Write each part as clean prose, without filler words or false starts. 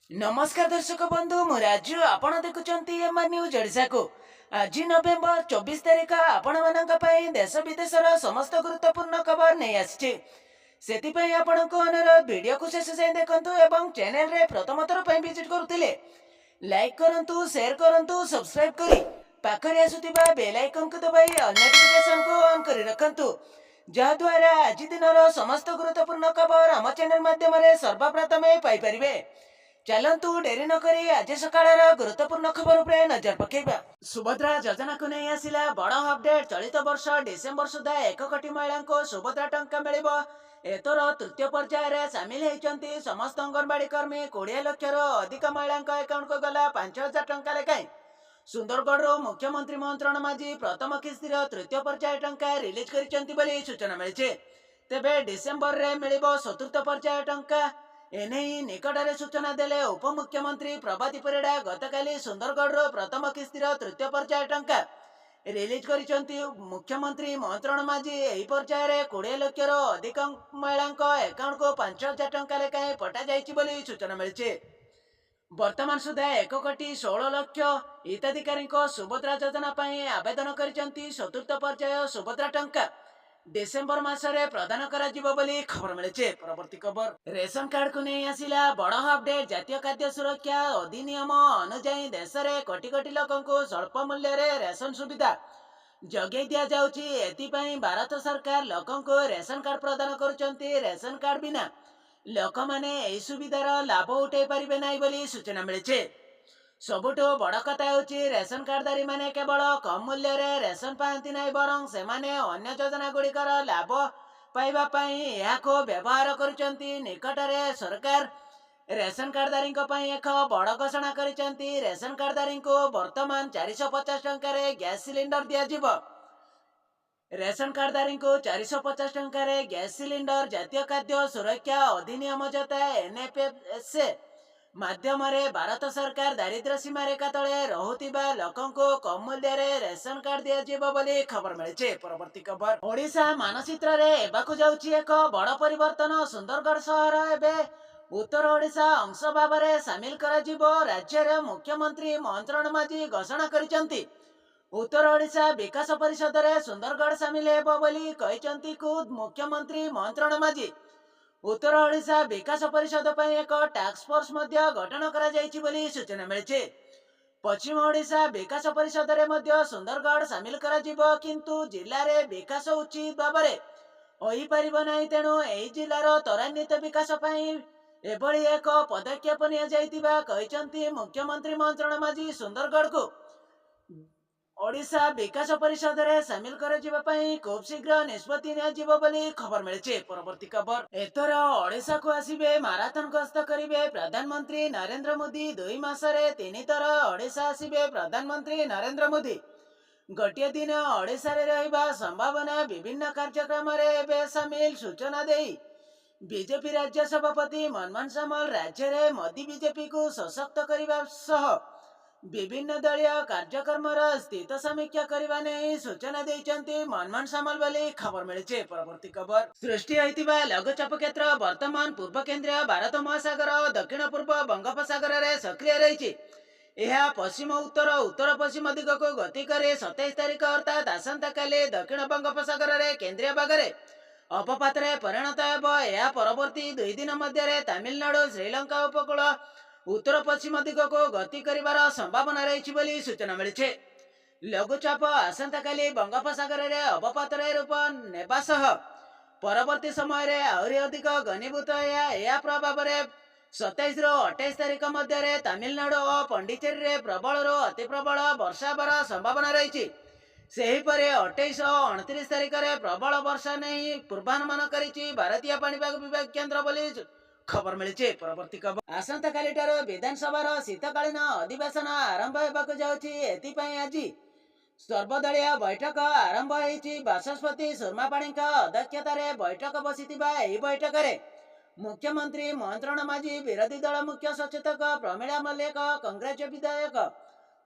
नमस्कार दर्शक बंधु मु राजू आपण देखुचंती एमआर न्यूज ओडिशा को। आज नवेम्बर 24 तारिख आपण मानक पई देश विदेशर समस्त गुरुत्वपूर्ण खबर नहीं आछि। सेतिपई आपणको अनुरोध वीडियो को शेष जाए देखंतु एवं चैनल रे प्रथम थर पई विजिट करथिले लाइक करंतु शेयर करंतु सब्सक्राइब करी पाखरे आसुतिबा बेल आइकन को दबाई ऑल नोटिफिकेशन को ऑन करी रखंतु जहाद्वारा आज दिनर समस्त गुरुत्वपूर्ण खबर आम चैनल माध्यम सर्वप्रथम पाई परिबे। चलतु डेरी नक आज सकाळ गुरुत्वपूर्ण खबर उपरे नजर पकेबा। सुभद्रा योजना को नहीं आसिला बड़ अपडेट। चलित वर्ष डिसेम्बर सुधा 1 कोटी महिला को सुभद्रा टंका मिलिबो। एथर तृतीय पर्यायर सामिल होती समस्त अंगनवाड़ी कर्मी 20 लाख अधिक महिला अकाउंट को गला 5,000 टंका लेखाएं। सुंदरगढ़ मुख्यमंत्री मंत्रण माझी प्रथम किस्तिर तृतीय पर्याय टंका रिलीज कर सूचना मिली। तेबे डिसेम्बर रे मिलिबो चतुर्थ पर्याय टंका। एने निकटरे सूचना देले उपमुख्यमंत्री प्रभाती परिड़ा गतकाली सुंदरगढ़ प्रथम किस्तिर तृतीय पर्याय टंका रिलीज करिसंती। मुख्यमंत्री मंत्रण माझी एही पर्याय 20 लाख अधिक महिला अकाउंट को 5,000 टंका लेखाएं पठा जाइछि बोली सूचना मिली। वर्तमान सुधा 1 कोटी 16 लाख हिताधिकारी सुभद्रा योजना पाई आवेदन करिसंती। चतुर्थ पर्याय सुभद्रा टंका डिसेम्बर मासरे प्रदान करा जिवो बोली खबर मिले। परवर्ती खबर रेशन कार्ड को नहीं आसिला बड़ अपडेट। जातीय खाद्य सुरक्षा अधिनियम अनुजाई देश में कोटी कोटी लोकों को स्वल्प मूल्य रे रेशन सुविधा जगै दिया जाउची। एथिपाई भारत सरकार लोकों को रेशन कार्ड प्रदान करुचंती। रेशन कार्ड बिना लोक माने एही सुविधार लाभ उठाई पारिबे नाही बोली सूचना मिले। सबुठो बड़ कथा होची रेशन कार्डधारी माने केवल कम मूल्य रे रेशन पाती ना बरं सेमाने अन्य योजना गुड़िकर लाभ पाइबा पाई याको व्यवहार करुचंती। निकटरे सरकार रेशन कार्डधारी एक बड़ घोषणा करिसंती। रेशन कार्डधारी को वर्तमान 450 टंका रे गैस सिलिंडर दिया जिवो। रेशन कार्डधारी को 450 टंका रे गैस सिलिंडर जातीय खाद्य सुरक्षा अधिनियम जता एनएफएस माध्यम भारत सरकार दारिद्र्य सीमा रेखा तले रहुतिबा लोकों को कम मूल्य रे रेशन कार्ड दिया जिवो बोली खबर मिले। परवर्ती खबर ओडिशा मानचित्र रे एबाकु जाउची एक बड़ परिवर्तन। सुंदरगढ़ शहर एबे उत्तर ओडिशा अंश भाव में सामिल करा जिवो। राज्य रे मुख्यमंत्री मंत्रण माझी घोषणा करिसंती। उत्तर ओडिशा विकास परिषद रे सुंदरगढ़ सामिल हेबो बोली कहिसंती खुद मुख्यमंत्री मंत्रण माझी। उत्तर ओडिशा विकास परिषद पर एक टास्क फोर्स गठन करा जाइछि बोली सूचना मिली। पश्चिम ओडिशा विकास परिषद रे सुंदरगढ़ सामिल करा जिवो किंतु जिल्ला रे विकास उचित भाव में होई परिबो नाही। तेणु एही जिल्लार त्वरान्वित विकास पई एभली एक पदक्षेप निया जाइतिबा कहिसंती मुख्यमंत्री मंत्रण माझी। सुंदरगढ़ को ओडिशा विकास परिषद रे सामिल कर जिबा पई खूब शीघ्र निष्पत्ति निया जिवो बोली खबर मिले। परवर्ती खबर एथर ओडिशा को आसीबे माराथन गस्त करिवे प्रधानमंत्री नरेंद्र मोदी। 2 मासरे 3 थर ओडिशा आसीबे प्रधानमंत्री नरेंद्र मोदी। गोटे दिन ओडिशा रे रहिबा संभावना विभिन्न कार्यक्रम रे एबे सामिल सूचना देई बीजेपी राज्य सभापति मनमोहन सामल राज्य रे मोदी बीजेपी को सशक्त करिबा सह विभिन्न दलीय कार्यक्रम स्थित समीक्षा करने नहीं सूचना देइचंती मनमोहन सामल बोली खबर मिले। परवर्ती खबर सृष्टि होइतिबा लघुचाप क्षेत्र वर्तमान पूर्व केंद्रीय भारत महासागर और दक्षिण पूर्व बंगोपसागर रे सक्रिय रही। यह पश्चिम उत्तर उत्तर पश्चिम दिग को गति करे 27 तारिख अर्थात आसंता काली दक्षिण बंगोपसागर रे केंद्रीय भाग में अपपात परिणत हेबो। यह परवर्ती 2 दिन मध्य तमिलनाडु श्रीलंका उपकूल उत्तर पश्चिम दिग को गति करिवार संभावना रही बोली सूचना मिली। लघुचाप आसंता काली बंगोपसागर रे अवपात रूप नेबा सह परवर्ती समय रे आहुरी अधिक घनीभूत या प्रभाव में 27 ରୁ 28 तारिख मध्य तमिलनाडु और पंडिचेरी रे प्रबल अति प्रबल वर्षा हेबार संभावना रही। सेहीपरि 28 और 29 तारिख रे प्रबल वर्षा नहीं पूर्वानुमान करिछि भारतीय पाणीपाग विभाग केंद्र बोली खबर मिली। परवर्ती खबर आसंता कालीटार विधानसभा शीतकालीन अधिवेशन आरंभ होबाकु जाउछि। एथिपाई आज सर्वदलीय बैठक आरंभ होइछि। बाचस्पति सुरमा पाणी अध्यक्षतार बैठक बसिथिबा एही बैठक रे मुख्यमंत्री मंत्रण माझी विरोधी दल मुख्य सचेतक प्रमीला मल्लिक कांग्रेस विधायक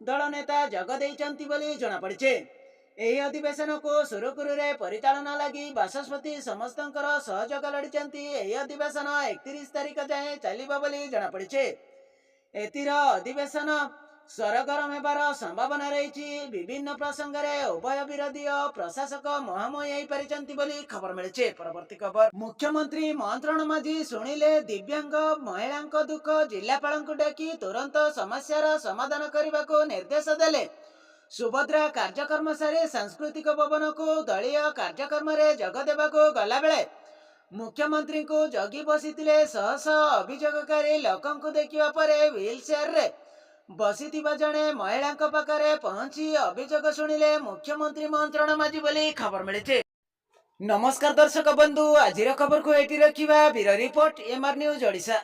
दल नेता जग देइचंती बोली जଣା पड़िছে। ଏହି ଅଧିବେଶନକୁ ସୁରୁଖୁରୁରେ ପରିଚାଳନା ଲାଗି ବାଚସ୍ପତି ସମସ୍ତଙ୍କର ସହଯୋଗ ଲୋଡ଼ିଛନ୍ତି। ଏହି ଅଧିବେଶନ 31 ତାରିଖ ଯାଏଁ ଚାଲିବ ବୋଲି ଜଣାପଡ଼ିଛି। ଏଥିର ଅଧିବେଶନ ସରଗରମ ହେବାର ସମ୍ଭାବନା ରହିଛି। ବିଭିନ୍ନ ପ୍ରସଙ୍ଗରେ ଉଭୟ ବିରୋଧୀ ଓ ପ୍ରଶାସକ ମୁହାଁମୁହିଁ ହୋଇପାରିଛନ୍ତି ବୋଲି ଖବର ମିଳିଛି। ପରବର୍ତ୍ତୀ ଖବର, ମୁଖ୍ୟମନ୍ତ୍ରୀ ମନ୍ତ୍ରଣ ମାଝୀ ଶୁଣିଲେ ଦିବ୍ୟାଙ୍ଗ ମହିଳାଙ୍କ ଦୁଃଖ, ଜିଲ୍ଲାପାଳଙ୍କୁ ଡାକି ତୁରନ୍ତ ସମସ୍ୟାର ସମାଧାନ କରିବାକୁ ନିର୍ଦ୍ଦେଶ ଦେଲେ। ସୁଭଦ୍ରା କାର୍ଯ୍ୟକ୍ରମ ସାରି ସାଂସ୍କୃତିକ ଭବନକୁ ଦଳୀୟ କାର୍ଯ୍ୟକ୍ରମରେ ଯୋଗ ଦେବାକୁ ଗଲାବେଳେ ମୁଖ୍ୟମନ୍ତ୍ରୀଙ୍କୁ ଜଗି ବସିଥିଲେ ଶହ ଶହ ଅଭିଯୋଗକାରୀ ଲୋକଙ୍କୁ ଦେଖିବା ପରେ ହ୍ୱିଲ୍ ଚେୟାରରେ ବସିଥିବା ଜଣେ ମହିଳାଙ୍କ ପାଖରେ ପହଞ୍ଚି ଅଭିଯୋଗ ଶୁଣିଲେ ମୁଖ୍ୟମନ୍ତ୍ରୀ ମନ୍ତ୍ରଣ ମାଝୀ ବୋଲି ଖବର ମିଳିଛି। ନମସ୍କାର ଦର୍ଶକ ବନ୍ଧୁ, ଆଜିର ଖବରକୁ ଏଇଠି ରଖିବା। Bureau report, MR news Odisha.